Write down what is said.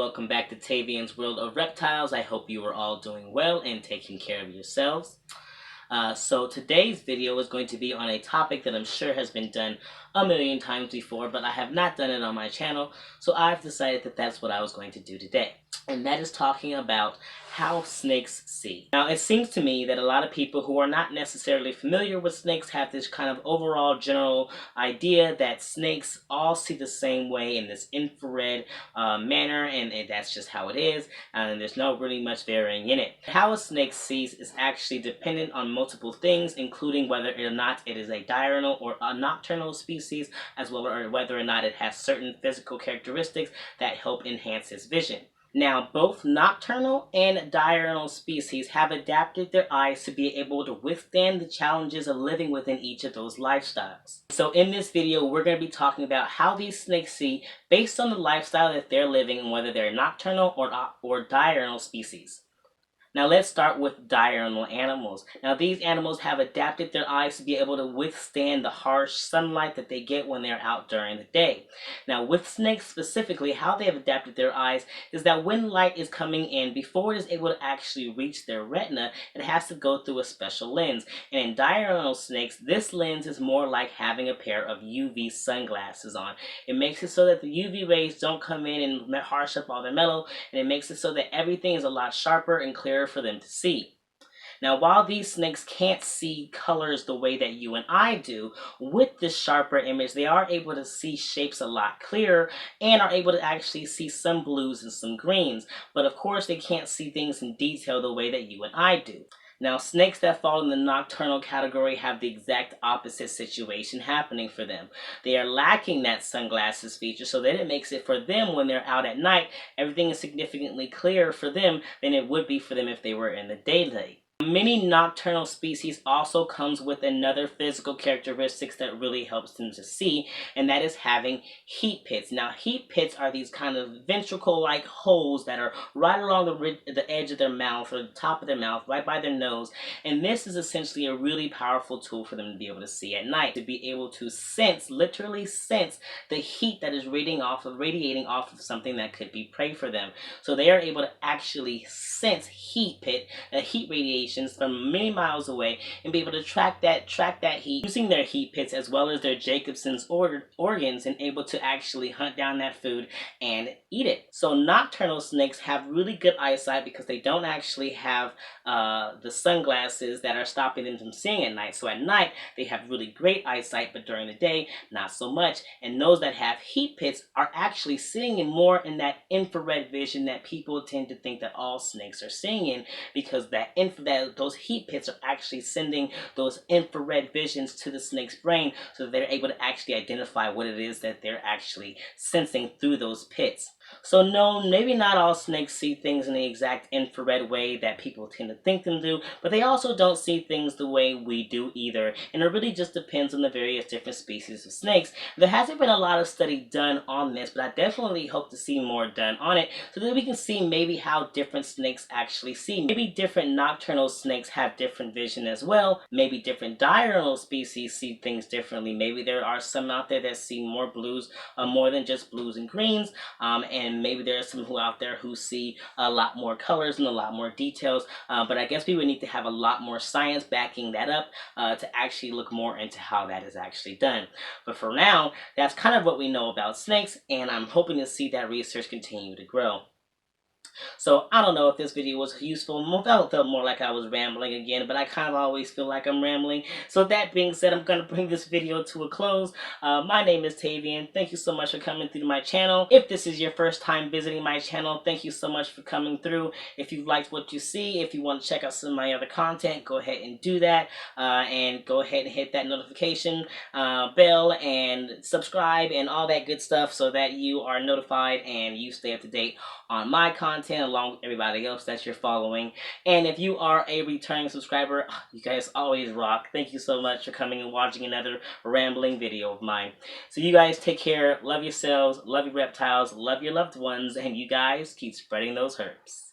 welcome back to Tavian's World of Reptiles. I hope you are all doing well and taking care of yourselves. So today's video is going to be on a topic that I'm sure has been done a million times before, but I have not done it on my channel, so I've decided that that's what I was going to do today. And that is talking about how snakes see. Now, it seems to me that a lot of people who are not necessarily familiar with snakes have this kind of overall general idea that snakes all see the same way in this infrared manner, and that's just how it is, and there's no really much varying in it. How a snake sees is actually dependent on multiple things, including whether or not it is a diurnal or a nocturnal species, as well as whether or not it has certain physical characteristics that help enhance its vision. Now, both nocturnal and diurnal species have adapted their eyes to be able to withstand the challenges of living within each of those lifestyles. So in this video, we're going to be talking about how these snakes see based on the lifestyle that they're living and whether they're nocturnal or diurnal species. Now let's start with diurnal animals. Now these animals have adapted their eyes to be able to withstand the harsh sunlight that they get when they're out during the day. Now with snakes specifically, how they have adapted their eyes is that when light is coming in, before it is able to actually reach their retina, it has to go through a special lens. And in diurnal snakes, this lens is more like having a pair of UV sunglasses on. It makes it so that the UV rays don't come in and harsh up all the metal, and it makes it so that everything is a lot sharper and clearer for them to see. Now, while these snakes can't see colors the way that you and I do, with this sharper image, they are able to see shapes a lot clearer and are able to actually see some blues and some greens. But of course, they can't see things in detail the way that you and I do. Now, snakes that fall in the nocturnal category have the exact opposite situation happening for them. They are lacking that sunglasses feature, so that it makes it for them when they're out at night, everything is significantly clearer for them than it would be for them if they were in the daylight. Many nocturnal species also comes with another physical characteristics that really helps them to see, and that is having heat pits. Now, heat pits are these kind of ventricle-like holes that are right along the edge of their mouth, or the top of their mouth, right by their nose, and this is essentially a really powerful tool for them to be able to see at night, to be able to sense, literally sense, the heat that is radiating off of something that could be prey for them. So they are able to actually sense heat radiation from many miles away and be able to track that heat using their heat pits as well as their Jacobson's organs, and able to actually hunt down that food and eat it. So nocturnal snakes have really good eyesight because they don't actually have the sunglasses that are stopping them from seeing at night. So at night they have really great eyesight, but during the day not so much. And those that have heat pits are actually seeing in more in that infrared vision that people tend to think that all snakes are seeing in, because those heat pits are actually sending those infrared visions to the snake's brain, so that they're able to actually identify what it is that they're actually sensing through those pits. So no, maybe not all snakes see things in the exact infrared way that people tend to think them do, but they also don't see things the way we do either, and it really just depends on the various different species of snakes. There hasn't been a lot of study done on this, but I definitely hope to see more done on it, so that we can see maybe how different snakes actually see. Maybe different nocturnal snakes have different vision as well. Maybe different diurnal species see things differently. Maybe there are some out there that see more blues, more than just blues and greens, and maybe there are some out there who see a lot more colors and a lot more details, but I guess we would need to have a lot more science backing that up to actually look more into how that is actually done. But for now, that's kind of what we know about snakes, and I'm hoping to see that research continue to grow. So I don't know if this video was useful. I felt more like I was rambling again, but I kind of always feel like I'm rambling. So that being said, I'm going to bring this video to a close. My name is Tavian. Thank you so much for coming through my channel. If this is your first time visiting my channel, thank you so much for coming through. If you've liked what you see, if you want to check out some of my other content, go ahead and do that. And go ahead and hit that notification bell and subscribe and all that good stuff, so that you are notified and you stay up to date on my content along with everybody else that you're following. And if you are a returning subscriber, you guys always rock. Thank you so much for coming and watching another rambling video of mine. So you guys take care, love yourselves, love your reptiles, love your loved ones, and you guys keep spreading those herbs.